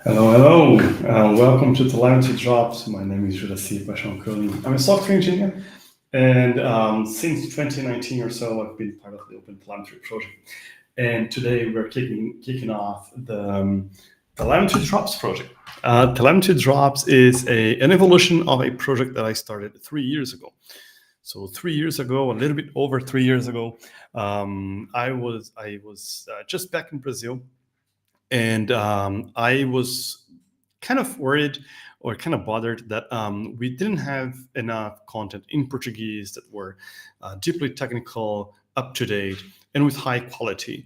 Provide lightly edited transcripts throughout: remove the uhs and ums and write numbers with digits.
Hello, hello. Welcome to TelemetryDrops. My name is Juraci Paixão. I'm a software engineer, and since 2019 or so, I've been part of the OpenTelemetry project. And today we're kicking off the TelemetryDrops project. TelemetryDrops is an evolution of a project that I started 3 years ago. So 3 years ago, a little bit over 3 years ago, I was just back in Brazil. And I was kind of worried or kind of bothered that we didn't have enough content in Portuguese that were deeply technical, up to date, and with high quality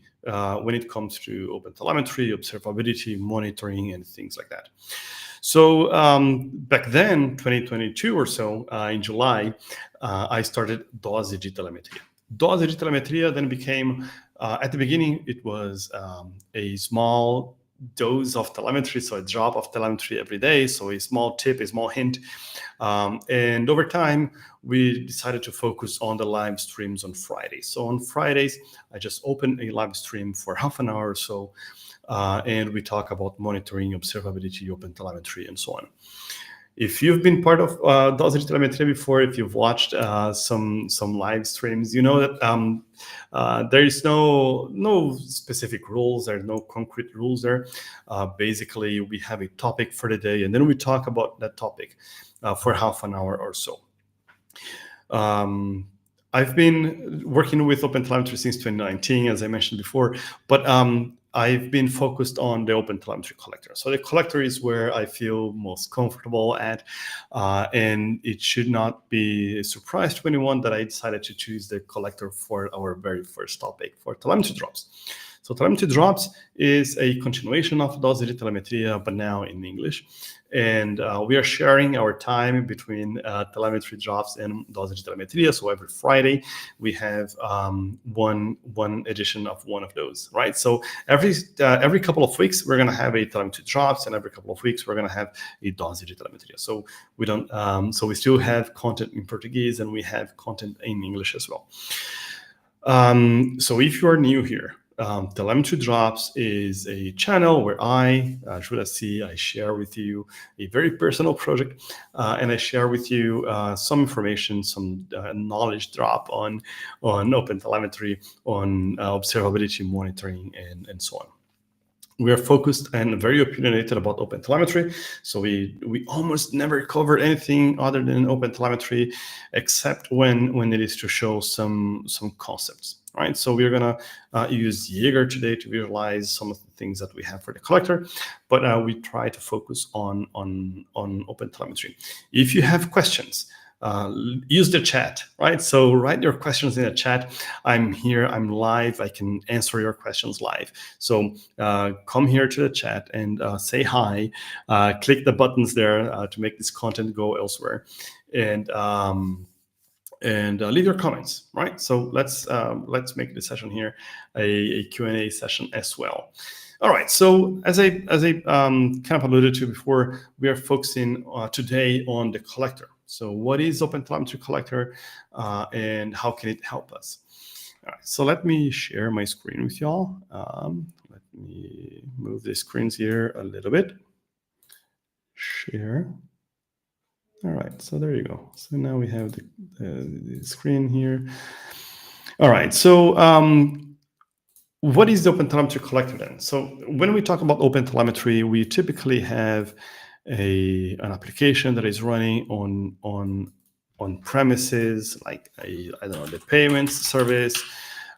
when it comes to OpenTelemetry, observability, monitoring, and things like that. So back then, 2022 or so, in July, I started Dose de Telemetria. Dose de Telemetria then became, at the beginning, it was a small dose of telemetry, so a drop of telemetry every day, so a small tip, a small hint. And over time, we decided to focus on the live streams on Fridays. So on Fridays, I just open a live stream for half an hour or so, and we talk about monitoring, observability, OpenTelemetry, and so on. If you've been part of Dose de Telemetria before, if you've watched some live streams, you know that there is no specific rules. There are no concrete rules there. Basically, we have a topic for the day, and then we talk about that topic for half an hour or so. I've been working with OpenTelemetry since 2019, as I mentioned before, but I've been focused on the OpenTelemetry Collector. So the collector is where I feel most comfortable at, and it should not be a surprise to anyone that I decided to choose the collector for our very first topic, for TelemetryDrops. So TelemetryDrops is a continuation of Dose de Telemetria, but now in English. And we are sharing our time between TelemetryDrops and Dose de Telemetria. So every Friday, we have one edition of one of those, right? So every couple of weeks, we're going to have a TelemetryDrops, and every couple of weeks, we're going to have a Dose de Telemetria. So we don't. So we still have content in Portuguese, and we have content in English as well. So if you are new here, TelemetryDrops is a channel where I, Juraci, I share with you a very personal project, and I share with you some information, some knowledge drop on OpenTelemetry, on observability monitoring, and so on. We are focused and very opinionated about OpenTelemetry, so we almost never cover anything other than OpenTelemetry, except when it is to show some concepts. Right, so we're gonna use Jaeger today to visualize some of the things that we have for the collector, but we try to focus on OpenTelemetry. If you have questions, use the chat, right? So write your questions in the chat. I'm here, I'm live, I can answer your questions live. So come here to the chat and say hi, click the buttons there to make this content go elsewhere. And leave your comments, right? So let's make this session here a Q&A session as well. All right, so as I kind of alluded to before, we are focusing today on the collector. So what is OpenTelemetry Collector and how can it help us? All right, so let me share my screen with y'all. Let me move the screens here a little bit. Share. All right, so there you go. So now we have the screen here. All right, so what is the OpenTelemetry Collector then? So when we talk about OpenTelemetry, we typically have an application that is running on premises, like I don't know, the payments service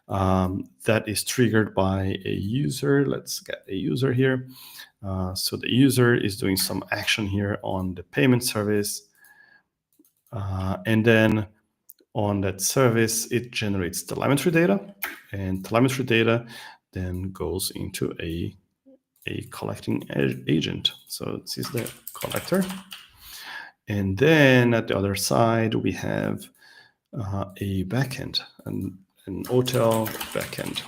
that is triggered by a user. Let's get a user here. So the user is doing some action here on the payment service. And then on that service, it generates telemetry data, and telemetry data then goes into a collecting agent. So this is the collector. And then at the other side, we have a backend, an OTel backend.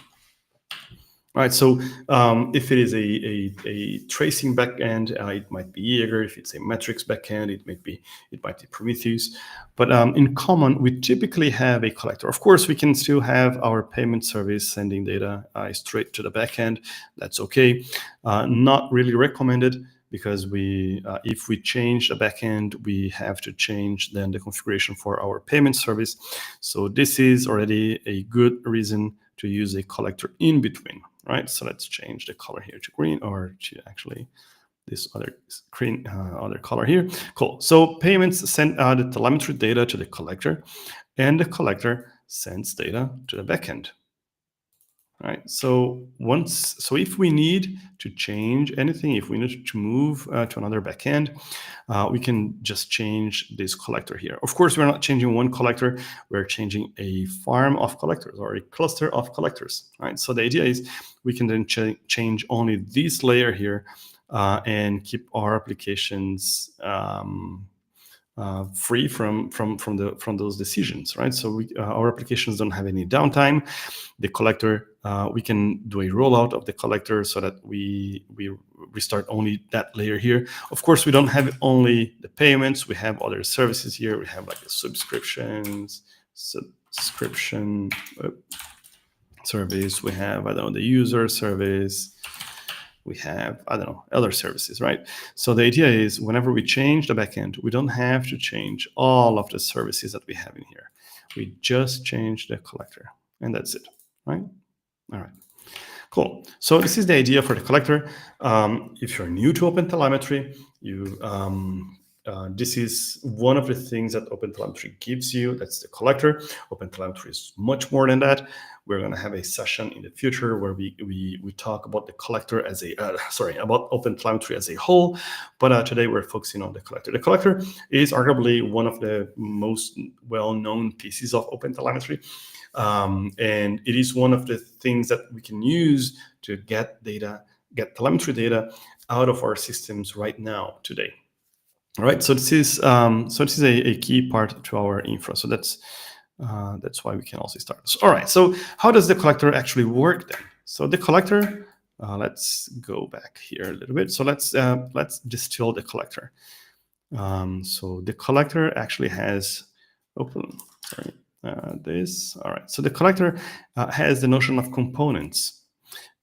All right, so if it is a tracing backend, it might be Jaeger. If it's a metrics backend, it might be Prometheus. But in common, we typically have a collector. Of course, we can still have our payment service sending data straight to the backend. That's okay. Not really recommended. because we, if we change the backend, we have to change then the configuration for our payment service. So this is already a good reason to use a collector in between, right? So let's change the color here to green, or to actually this other screen, other color here. Cool. So payments send the telemetry data to the collector, and the collector sends data to the backend. Right. So if we need to change anything, if we need to move to another backend, we can just change this collector here. Of course, we're not changing one collector; we're changing a farm of collectors or a cluster of collectors. Right. So the idea is we can then change only this layer here and keep our applications free from those decisions, right? So our applications don't have any downtime. The collector, we can do a rollout of the collector so that we restart only that layer here. Of course, we don't have only the payments. We have other services here. We have like the subscription service. We have, I don't know, the user service. We have, I don't know, other services, right? So the idea is whenever we change the backend, we don't have to change all of the services that we have in here. We just change the collector, and that's it, right? All right, cool. So this is the idea for the collector. If you're new to OpenTelemetry, this is one of the things that OpenTelemetry gives you. That's the collector. OpenTelemetry is much more than that. We're going to have a session in the future where we talk about the collector as about OpenTelemetry as a whole. But today we're focusing on the collector. The collector is arguably one of the most well-known pieces of OpenTelemetry. And it is one of the things that we can use to get telemetry data out of our systems right now today. All right, so this is a key part to our infra. So that's why we can also start. All right, so how does the collector actually work then? So the collector, let's go back here a little bit. So let's distill the collector. So the collector actually has this. All right, so the collector has the notion of components,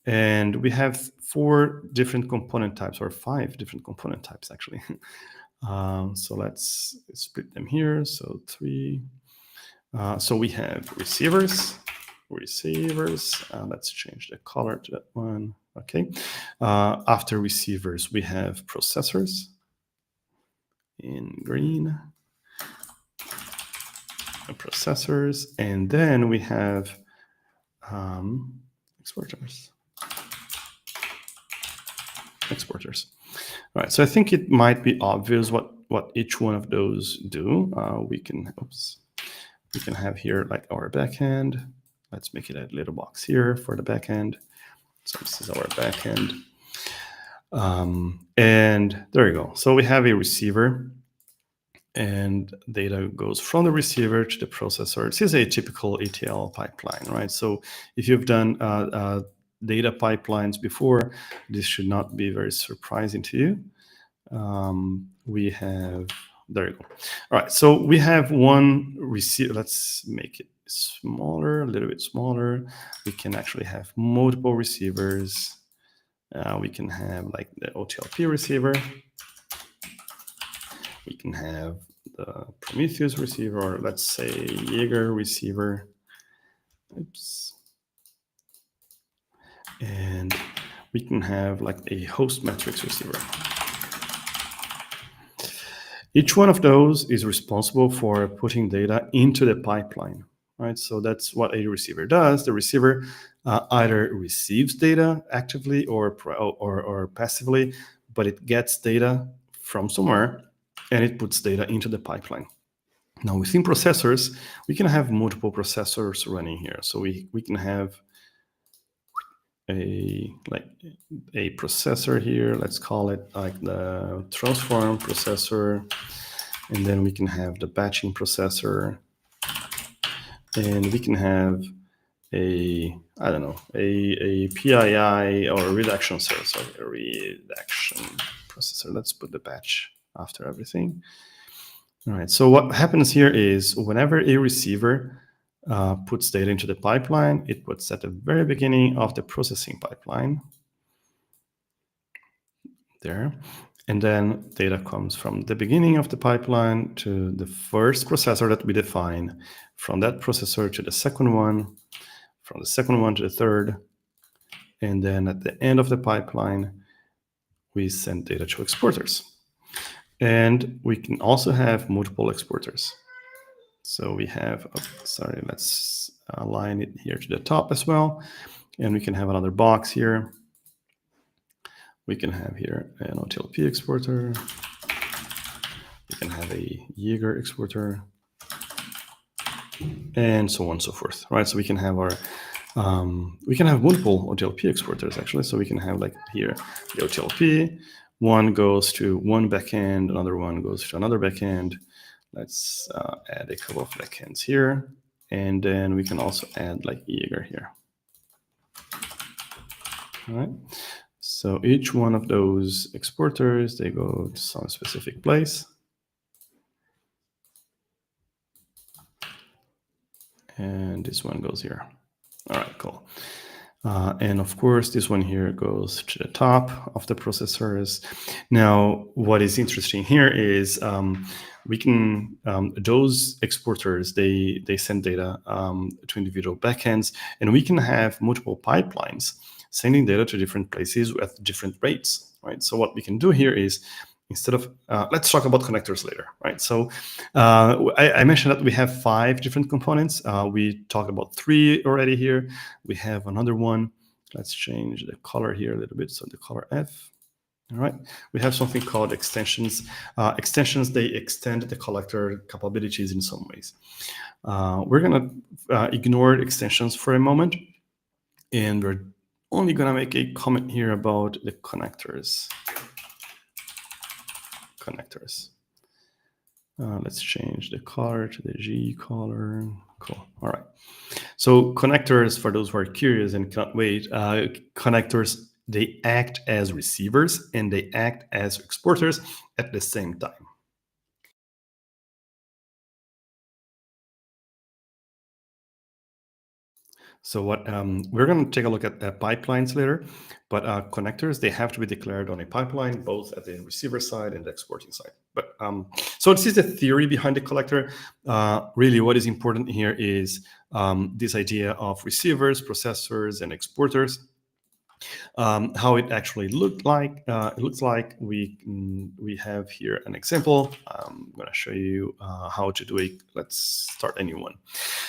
and we have 4 different component types, or 5 different component types actually. So let's split them here. So 3. So we have receivers. Let's change the color to that one. Okay. After receivers, we have processors in green. Processors, and then we have exporters. All right, so I think it might be obvious what each one of those do. We can have here like our backend. Let's make it a little box here for the backend. So this is our backend. And there you go. So we have a receiver, and data goes from the receiver to the processor. This is a typical ETL pipeline, right? So if you've done data pipelines before, this should not be very surprising to you. There you go. All right, so we have one receiver. Let's make it smaller, a little bit smaller. We can actually have multiple receivers. We can have like the OTLP receiver. We can have the Prometheus receiver, or let's say Jaeger receiver. Oops. And we can have like a host metrics receiver. Each one of those is responsible for putting data into the pipeline, right? So that's what a receiver does. The receiver either receives data actively or passively, but it gets data from somewhere and it puts data into the pipeline. Now within processors, we can have multiple processors running here. So we can have a processor here. Let's call it like the transform processor, and then we can have the batching processor, and we can have a PII or a reduction processor. Let's put the batch after everything. All right, so what happens here is whenever a receiver puts data into the pipeline, it puts at the very beginning of the processing pipeline there. And then data comes from the beginning of the pipeline to the first processor that we define, from that processor to the second one, from the second one to the third. And then at the end of the pipeline, we send data to exporters. And we can also have multiple exporters. So we have, let's align it here to the top as well. And we can have another box here. We can have here an OTLP exporter. We can have a Jaeger exporter, and so on and so forth, right? So we can have our, we can have multiple OTLP exporters actually. So we can have like here, the OTLP, one goes to one backend, another one goes to another backend. Let's add a couple of backends here. And then we can also add like Jaeger here. All right. So each one of those exporters, they go to some specific place. And this one goes here. All right, cool. And of course, this one here goes to the top of the processors. Now, what is interesting here is we can, those exporters, they send data to individual backends, and we can have multiple pipelines sending data to different places at different rates, right? So what we can do here is, instead of, let's talk about connectors later, right? So I mentioned that we have 5 different components. We talked about 3 already here. We have another one. Let's change the color here a little bit. So the color F. All right. We have something called extensions. Extensions, they extend the collector capabilities in some ways. We're going to ignore extensions for a moment. And we're only going to make a comment here about the connectors. Let's change the color to the G color. Cool. All right. So connectors, for those who are curious and can't wait, connectors, they act as receivers and they act as exporters at the same time. So what we're going to take a look at pipelines later, but connectors, they have to be declared on a pipeline, both at the receiver side and the exporting side. But so this is the theory behind the collector. Really, what is important here is this idea of receivers, processors, and exporters. How it actually looked like. It looks like we have here an example. I'm going to show you how to do it. Let's start a new one.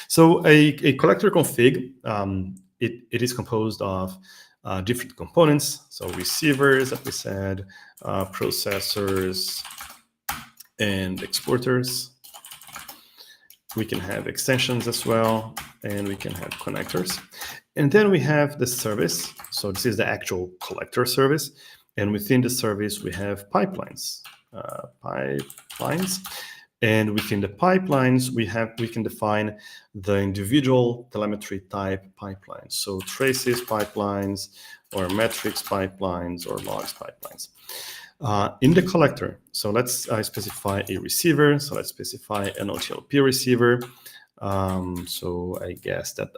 So a collector config, it is composed of different components. So receivers, that we said, processors, and exporters. We can have extensions as well, and we can have connectors. And then we have the service. So this is the actual collector service. And within the service, we have pipelines. And within the pipelines, we can define the individual telemetry type pipelines. So traces pipelines, or metrics pipelines, or logs pipelines. In the collector, so let's specify a receiver. So let's specify an OTLP receiver. So I guess that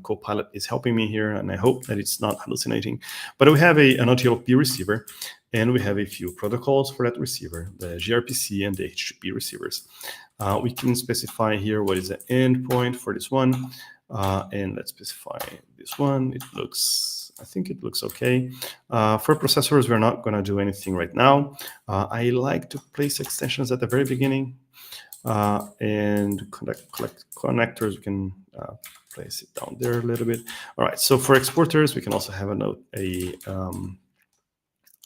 Copilot is helping me here, and I hope that it's not hallucinating. But we have an OTLP receiver, and we have a few protocols for that receiver, the gRPC and the HTTP receivers. We can specify here what is the endpoint for this one, and let's specify this one. I think it looks okay. For processors, we're not going to do anything right now. I like to place extensions at the very beginning. And connectors, we can place it down there a little bit. All right, so for exporters, we can also have an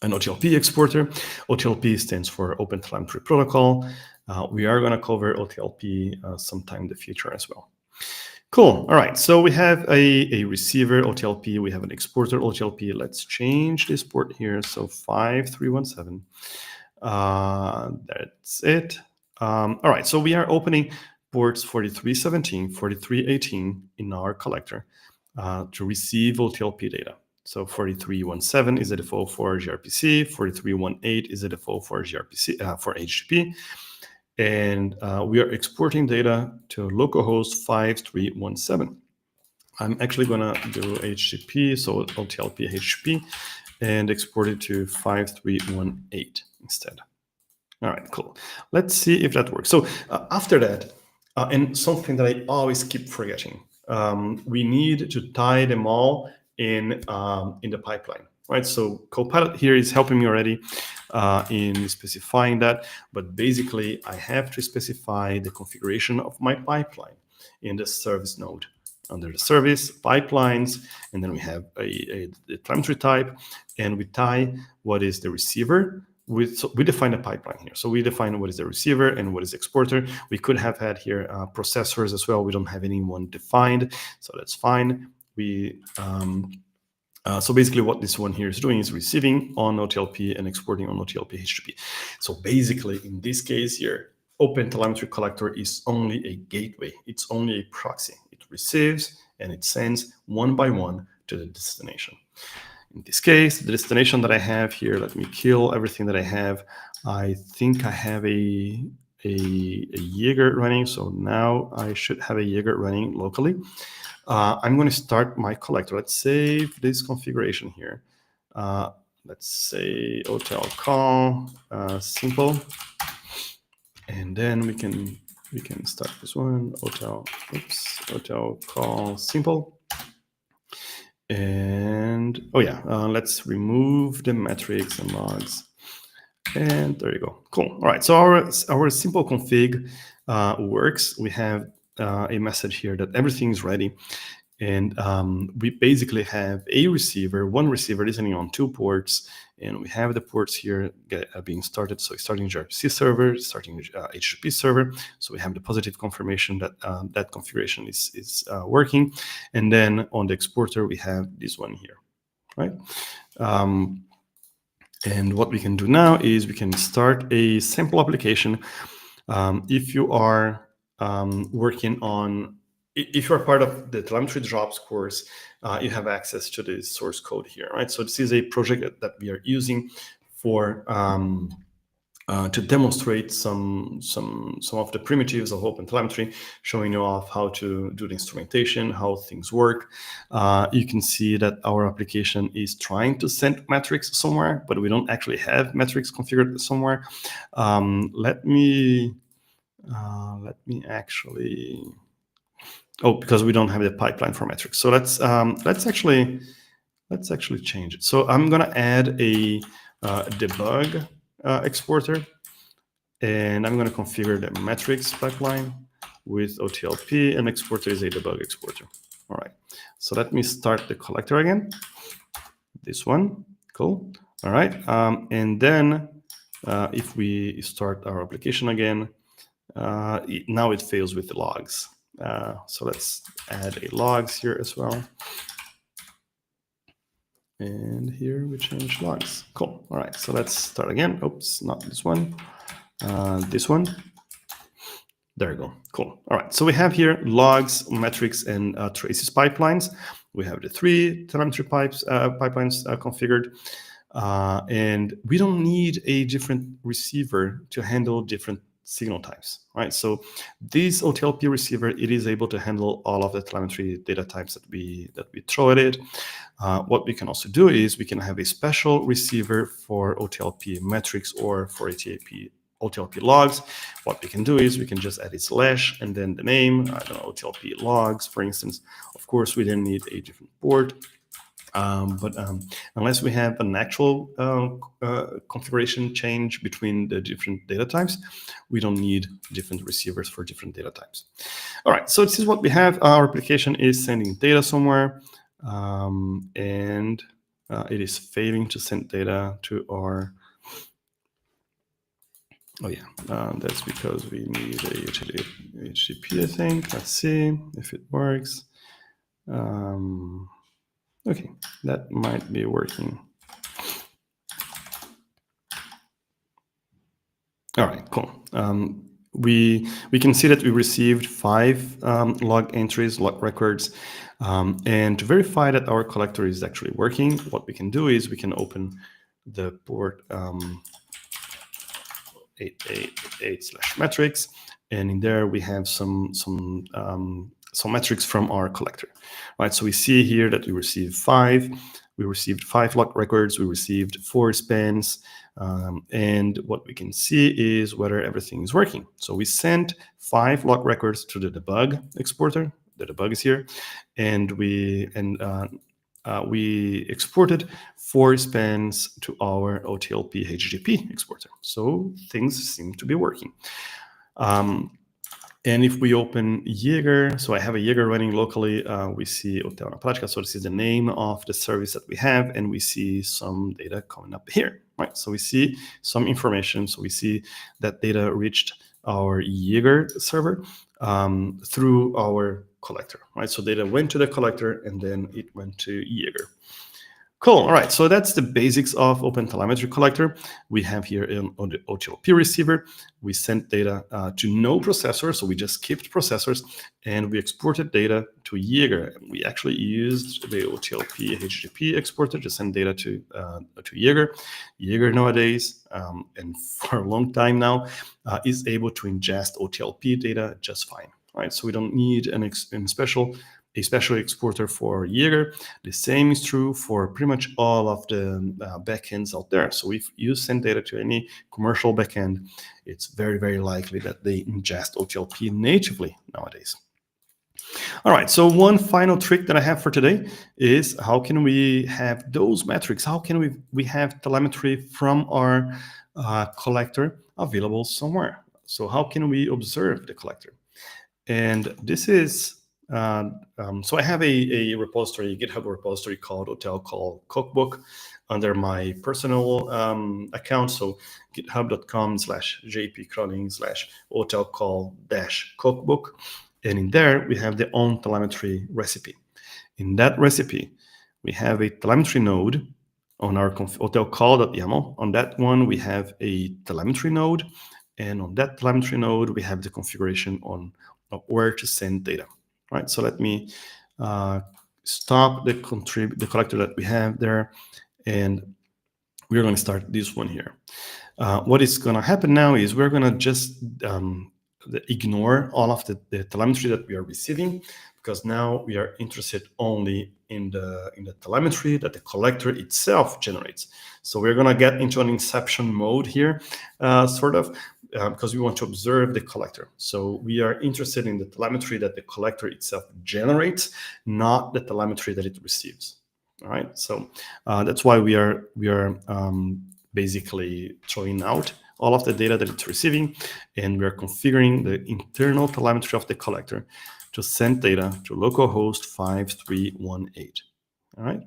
OTLP exporter. OTLP stands for OpenTelemetry Protocol. We are going to cover OTLP sometime in the future as well. Cool. All right, so we have a receiver OTLP. We have an exporter OTLP. Let's change this port here. So 5317. That's it. All right, so we are opening ports 4317, 4318 in our collector to receive OTLP data. So 4317 is the default for gRPC, 4318 is the default for gRPC for HTTP, and we are exporting data to localhost 5317. I'm actually going to do HTTP, so OTLP HTTP, and export it to 5318 instead. All right, cool. Let's see if that works. So after that, and something that I always keep forgetting, we need to tie them all in the pipeline, right? So Copilot here is helping me already in specifying that, but basically I have to specify the configuration of my pipeline in the service node. Under the service, pipelines, and then we have the telemetry type, and we tie what is the receiver. So we define a pipeline here. So we define what is the receiver and what is the exporter. We could have had here processors as well. We don't have anyone defined, so that's fine. So basically what this one here is doing is receiving on OTLP and exporting on OTLP HTTP. So basically in this case here, OpenTelemetry Collector is only a gateway. It's only a proxy. It receives and it sends one by one to the destination. In this case, the destination that I have here, let me kill everything that I have. I think I have a Jaeger running. So now I should have a Jaeger running locally. I'm going to start my collector. Let's save this configuration here. Let's say hotel call simple, and then we can start this one. Hotel call simple. And let's remove the metrics and logs. And there you go. Cool. All right. So our simple config works. We have a message here that everything is ready. And we basically have a receiver, one receiver listening on 2 ports. And we have the ports here being started. So starting gRPC server, starting HTTP server. So we have the positive confirmation that that configuration is working. And then on the exporter, we have this one here, right? And what we can do now is we can start a sample application. If you are working on, if you're part of the TelemetryDrops course, you have access to the source code here, right? So this is a project that we are using for to demonstrate some of the primitives of OpenTelemetry, showing you off how to do the instrumentation, how things work. You can see that our application is trying to send metrics somewhere, but we don't actually have metrics configured somewhere. Let me actually. Oh, because we don't have the pipeline for metrics. So let's actually change it. So I'm gonna add a debug exporter, and I'm gonna configure the metrics pipeline with OTLP, and exporter is a debug exporter. All right. So let me start the collector again. This one, cool. All right. And then if we start our application again, now it fails with the logs. So let's add a logs here as well. And here we change logs. Cool. All right. So let's start again. Oops, not this one. This one. There you go. Cool. All right. So we have here logs, metrics, and traces pipelines. We have the 3 telemetry pipelines configured. And we don't need a different receiver to handle different signal types, right? So this OTLP receiver, it is able to handle all of the telemetry data types that we throw at it. What we can also do is we can have a special receiver for OTLP metrics or for OTLP logs. What we can do is we can just add a slash and then the name, I don't know, OTLP logs, for instance. Of course, we then need a different port. But unless we have an actual configuration change between the different data types, we don't need different receivers for different data types. All right, so this is what we have. Our application is sending data somewhere, and it is failing to send data to our... Oh yeah, that's because we need a HTTP, I think. Let's see if it works. Okay, that might be working. All right, cool. We can see that we received 5 log entries, log records. And to verify that our collector is actually working, what we can do is we can open the port 888/metrics, and in there we have some metrics from our collector, right? So we see here that we received 5 We received 5 log records. We received 4 spans. And what we can see is whether everything is working. So we sent 5 log records to the debug exporter. The debug is here. And we exported 4 spans to our OTLP HTTP exporter. So things seem to be working. And if we open Jaeger, so I have a Jaeger running locally, we see Hotel na Prática. So this is the name of the service that we have, and we see some data coming up here, right? So we see some information. So we see that data reached our Jaeger server through our collector, right? So data went to the collector, and then it went to Jaeger. Cool. All right. So that's the basics of OpenTelemetry Collector. We have here on the OTLP receiver, we sent data to no processor. So we just skipped processors and we exported data to Jaeger. We actually used the OTLP HTTP exporter to send data to Jaeger. Jaeger nowadays, and for a long time now, is able to ingest OTLP data just fine. Right. So we don't need a special exporter for Jaeger. The same is true for pretty much all of the backends out there. So if you send data to any commercial backend, it's very, very likely that they ingest OTLP natively nowadays. All right, so one final trick that I have for today is how can we have those metrics? How can we have telemetry from our collector available somewhere? So how can we observe the collector? And this is so I have a repository, GitHub repository called Hotel Call Cookbook under my personal account. So github.com/jpcrowling/hotel call-cookbook. And in there, we have the own telemetry recipe. In that recipe, we have a telemetry node on our hotel call.yaml. On that one, we have a telemetry node. And on that telemetry node, we have the configuration of where to send data. Right, so let me stop the collector that we have there, and we're going to start this one here. What is going to happen now is we're going to just ignore all of the telemetry that we are receiving, because now we are interested only in the telemetry that the collector itself generates. So we're going to get into an inception mode here, sort of, because we want to observe the collector. So we are interested in the telemetry that the collector itself generates, not the telemetry that it receives. All right. So that's why we are basically throwing out all of the data that it's receiving, and we are configuring the internal telemetry of the collector to send data to localhost 5318. All right.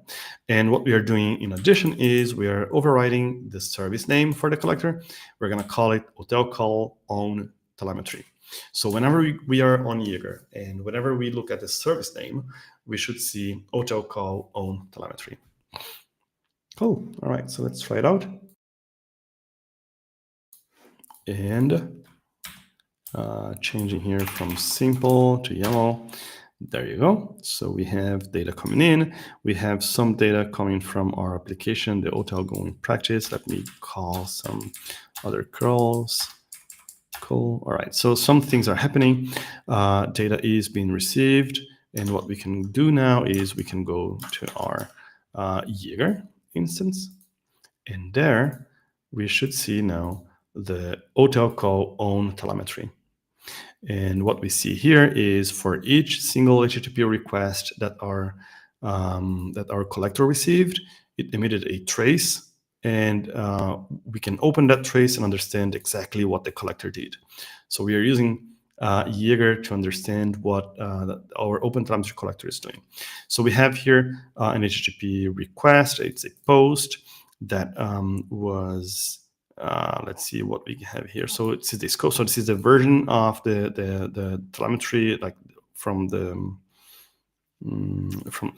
And what we are doing in addition is we are overriding the service name for the collector. We're going to call it hotel call on telemetry. So whenever we are on Jaeger and whenever we look at the service name, we should see hotel call on telemetry. Cool. All right. So let's try it out. And changing here from simple to YAML. There you go. So we have data coming in. We have some data coming from our application, the hotel going practice. Let me call some other curls. Cool. All right. So some things are happening. Data is being received. And what we can do now is we can go to our Jaeger instance. And there we should see now the hotel call on telemetry. And what we see here is for each single HTTP request that our collector received, it emitted a trace, and we can open that trace and understand exactly what the collector did. So we are using Jaeger to understand what our OpenTelemetry Collector is doing. So we have here an HTTP request. It's a post that was let's see what we have here. So it's this code. So this is the version of the telemetry, like from the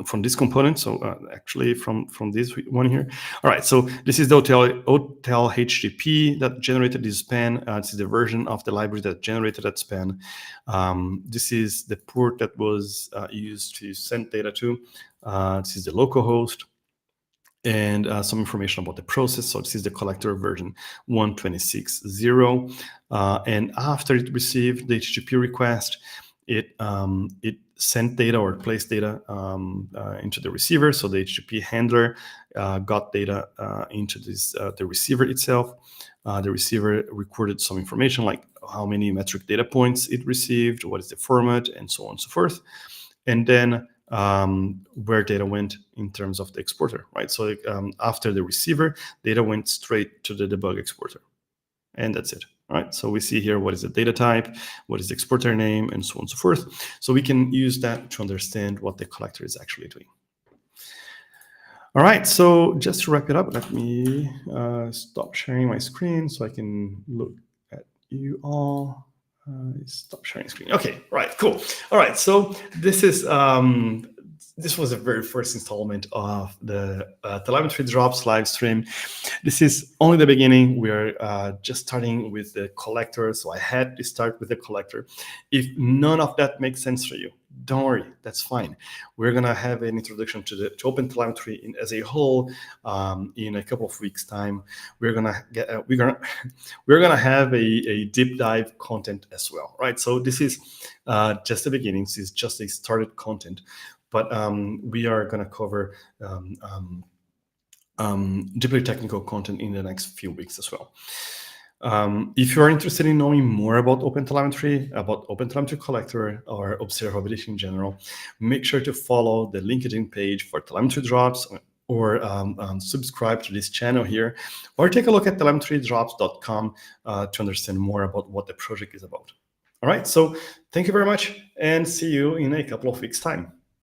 from this component. So actually from this one here. All right. So this is the hotel HTTP that generated this span. This is the version of the library that generated that span. This is the port that was used to send data to. This is the localhost. And some information about the process. So this is the collector version 126.0. And after it received the HTTP request, it sent data or placed data into the receiver. So the HTTP handler got data into the receiver itself. The receiver recorded some information like how many metric data points it received, what is the format, and so on and so forth. And then where data went in terms of the exporter, right? So after the receiver, data went straight to the debug exporter. And that's it, right? So we see here what is the data type, what is the exporter name, and so on and so forth. So we can use that to understand what the collector is actually doing. All right, so just to wrap it up, let me stop sharing my screen so I can look at you all. Stop sharing screen. Okay, right, cool. All right, so this is this was the very first installment of the TelemetryDrops live stream. This is only the beginning. We're just starting with the collector, so I had to start with the collector. If none of that makes sense for you, don't worry, that's fine. We're gonna have an introduction to OpenTelemetry as a whole in a couple of weeks' time. We're gonna have a deep dive content as well, right? So this is just the beginning. This is just a started content, but we are gonna cover deeply technical content in the next few weeks as well. If you are interested in knowing more about OpenTelemetry Collector, or observability in general, make sure to follow the LinkedIn page for TelemetryDrops, or subscribe to this channel here, or take a look at TelemetryDrops.com to understand more about what the project is about. All right, so thank you very much, and see you in a couple of weeks' time.